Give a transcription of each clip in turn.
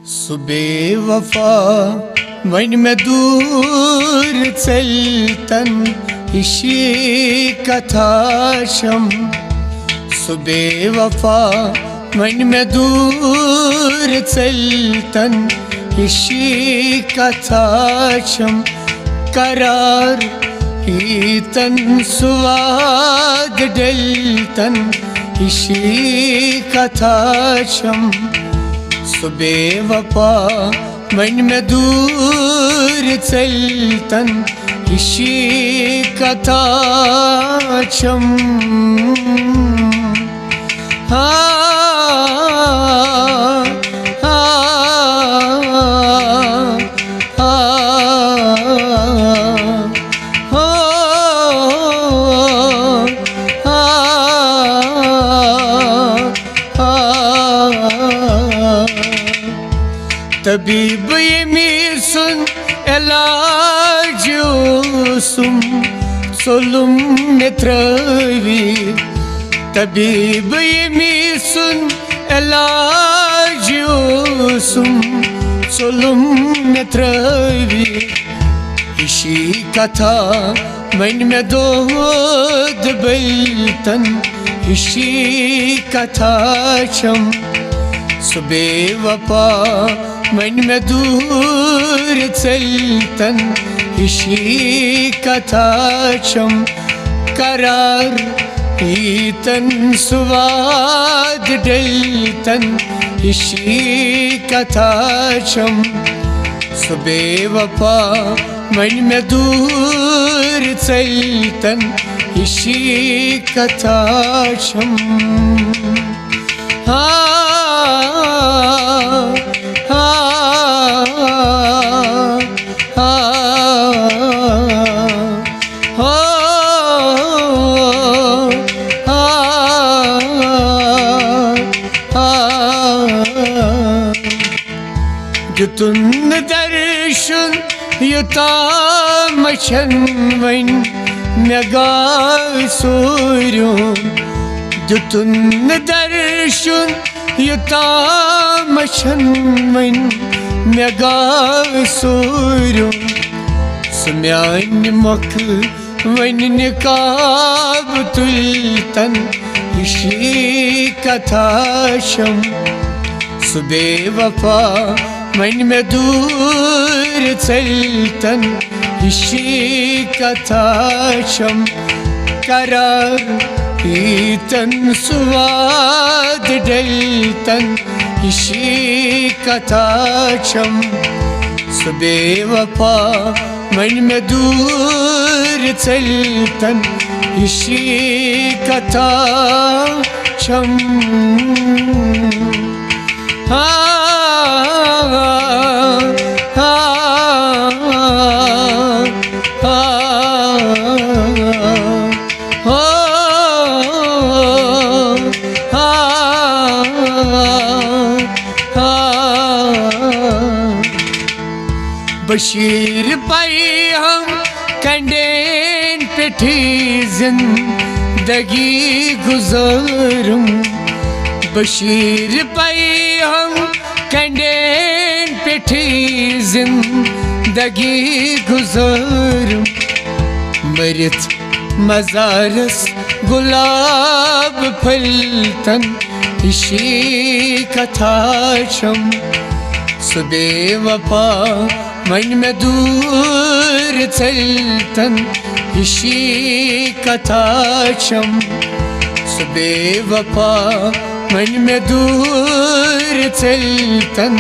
बेवफा वन में दूर चलतन इशी कथाशम बेवफा वन में दूर चलतन इशी कथाशम करार ईतन स्वाद डलतन इशी कथाशम बेवफा वन में दूर चलतन इशी कथाशम तबीब यमी सुन इलाज सुम सोलुम नेत्रवी तबीब यमी सुन इलाज सुम सोलुम नेत्रवी इशी कथा मन में दोद बलतन इशी कथा शम बेवफा मन में दूर चलतन इशी कथाशम करार ईतन स्वाद डलतन इशी कथाशम बेवफा मन में दूर चलतन Ishi कथाशम Jutun derşun yutamışın ven mega sorum Jutun derşun yutamışın ven mega sorum Sumyan makı ven nikab tultan işi kataşam बेवफा मन में दूर चलतन इशी कथाशम करार ईतन स्वाद डलतन इशी कथाशम बेवफा मन में दूर चलतन इशी कथाशम बशीर पाई हम कंडेन पिठी जिंदगी गुजारूं बशीर पाई हम कंडेन पिठी जिंदगी गुजारूं मरित मजारस गुलाब फलतन इशी कथाशम बेवफा मन में दूर चलतन इशी कथाशम बेवफा मन में दूर चलतन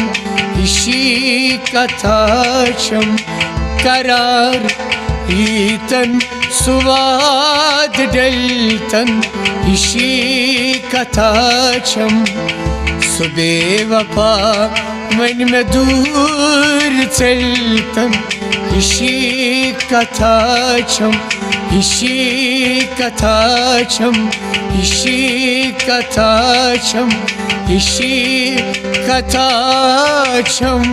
इशी कथाशम करार ईतन स्वाद डलतन इशी कथाशम बेवफा मन में दूर चलतन इशी कथाशम इशी कथाशम इशी कथाशम इशी कथाशम